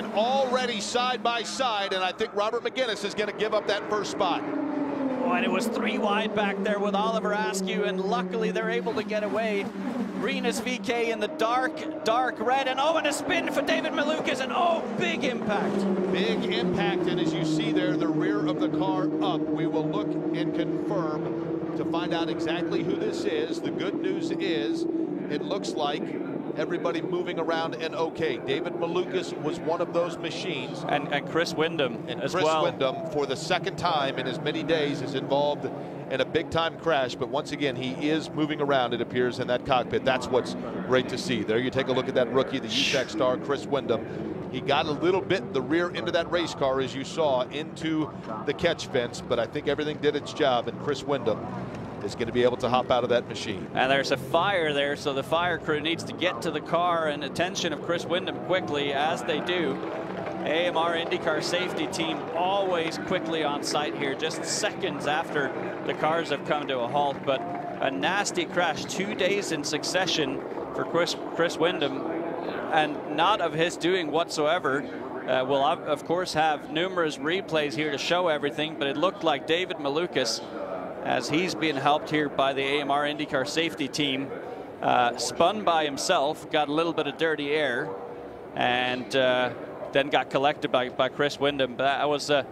and already side by side, and I think Robert McGinnis is going to give up that first spot. Oh, and it was 3 wide back there with Oliver Askew, and luckily they're able to get away. Rinus VeeKay in the dark red, and oh, and a spin for David Malukas, and oh, big impact. Big impact, and as you see there, the rear of the car up. We will look and confirm to find out exactly who this is. The good news is it looks like everybody moving around and okay. David Malukas was one of those machines. And Chris Windom as well. Chris Windom, for the second time in as many days, is involved in a big-time crash. But once again, he is moving around, it appears, in that cockpit. That's what's great to see. There you take a look at that rookie, the UTEC star, Chris Windom. He got a little bit the rear end of that race car, as you saw, into the catch fence. But I think everything did its job, and Chris Windom is going to be able to hop out of that machine. And there's a fire there, so the fire crew needs to get to the car and attention of Chris Windom quickly, as they do. AMR IndyCar safety team always quickly on site here, just seconds after the cars have come to a halt. But a nasty crash 2 days in succession for Chris Windom, and not of his doing whatsoever. We'll of course have numerous replays here to show everything, but it looked like David Malukas, as he's being helped here by the AMR IndyCar safety team, spun by himself, got a little bit of dirty air, and then got collected by Chris Windom. But that was a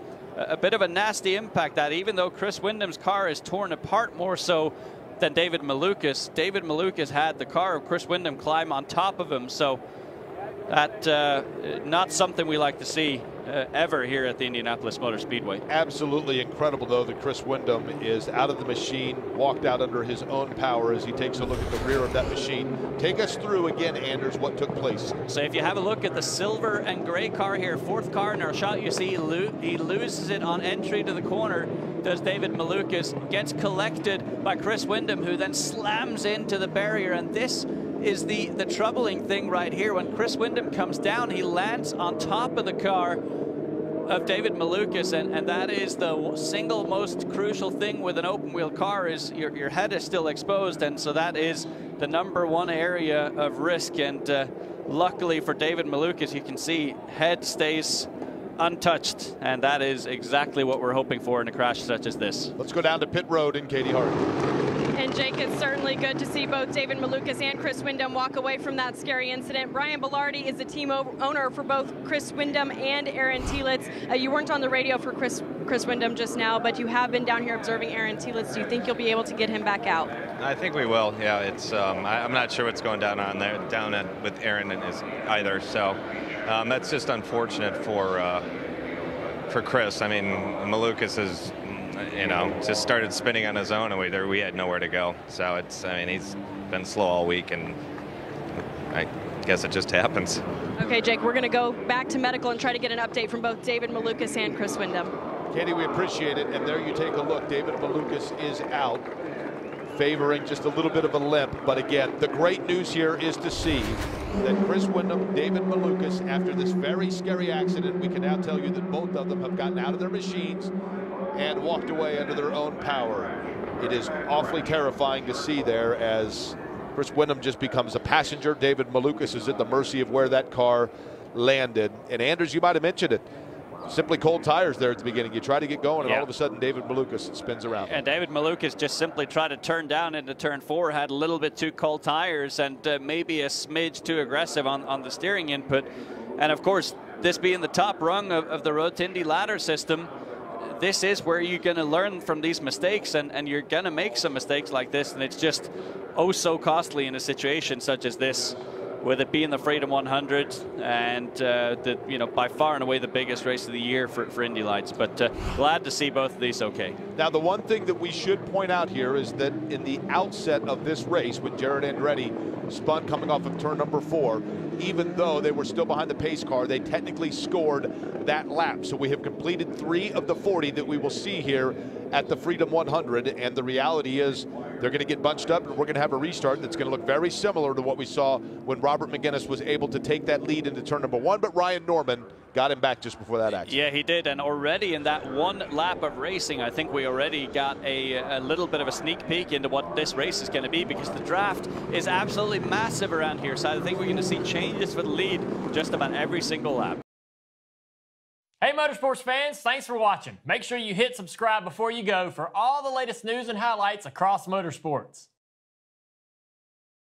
bit of a nasty impact, that even though Chris Windom's car is torn apart more so than David Malukas had the car of Chris Windom climb on top of him. So that not something we like to see ever here at the Indianapolis Motor Speedway. Absolutely incredible, though, that Chris Windom is out of the machine, walked out under his own power as he takes a look at the rear of that machine. Take us through again, Anders, what took place. So if you have a look at the silver and gray car here, fourth car in our shot, you see he loses it on entry to the corner, does David Malukas, gets collected by Chris Windom, who then slams into the barrier. And this is the troubling thing right here. When Chris Windom comes down, he lands on top of the car of David Malukas, and that is the single most crucial thing with an open wheel car, is your head is still exposed, and so that is the #1 area of risk. And luckily for David Malukas, you can see head stays untouched, and that is exactly what we're hoping for in a crash such as this. Let's go down to pit road and Katie Hart. And Jake, it's certainly good to see both David Malukas and Chris Windom walk away from that scary incident. Brian Bellardi is the team owner for both Chris Windom and Aaron Telitz. You weren't on the radio for Chris Windom just now, but you have been down here observing Aaron Telitz. Do you think you'll be able to get him back out? I think we will. Yeah, it's I'm not sure what's going down with Aaron and his either. So that's just unfortunate for Chris. I mean, Malukas is, just started spinning on his own, and we had nowhere to go. So he's been slow all week, and I guess it just happens. Okay, Jake, we're going to go back to medical and try to get an update from both David Malukas and Chris Windom. Katie, we appreciate it. And there you take a look. David Malukas is out, favoring just a little bit of a limp. But again, the great news here is to see that Chris Windom, David Malukas, after this very scary accident, we can now tell you that both of them have gotten out of their machines and walked away under their own power. It is awfully terrifying to see there, as Chris Windom just becomes a passenger. David Malukas is at the mercy of where that car landed. And Anders, you might have mentioned it. Simply cold tires there at the beginning. You try to get going, and all of a sudden David Malukas spins around. And David Malukas just simply tried to turn down into turn 4, had a little bit too cold tires, and maybe a smidge too aggressive on the steering input. And of course, this being the top rung of the Road to Indy ladder system, this is where you're going to learn from these mistakes, and you're going to make some mistakes like this, and it's just oh so costly in a situation such as this, with it being the Freedom 100 and by far and away the biggest race of the year for Indy Lights. But glad to see both of these okay. Now, the one thing that we should point out here is that in the outset of this race, when Jared Andretti spun coming off of turn number 4, even though they were still behind the pace car, they technically scored that lap. So we have completed 3 of the 40 that we will see here at the Freedom 100, and the reality is they're going to get bunched up, and we're going to have a restart that's going to look very similar to what we saw when Robert McGinnis was able to take that lead into turn number 1, but Ryan Norman got him back just before that accident. Yeah, he did, and already in that 1 lap of racing, I think we already got a little bit of a sneak peek into what this race is going to be, because the draft is absolutely massive around here. So I think we're going to see changes for the lead just about every single lap. Motorsports fans, thanks for watching. Make sure you hit subscribe before you go for all the latest news and highlights across motorsports.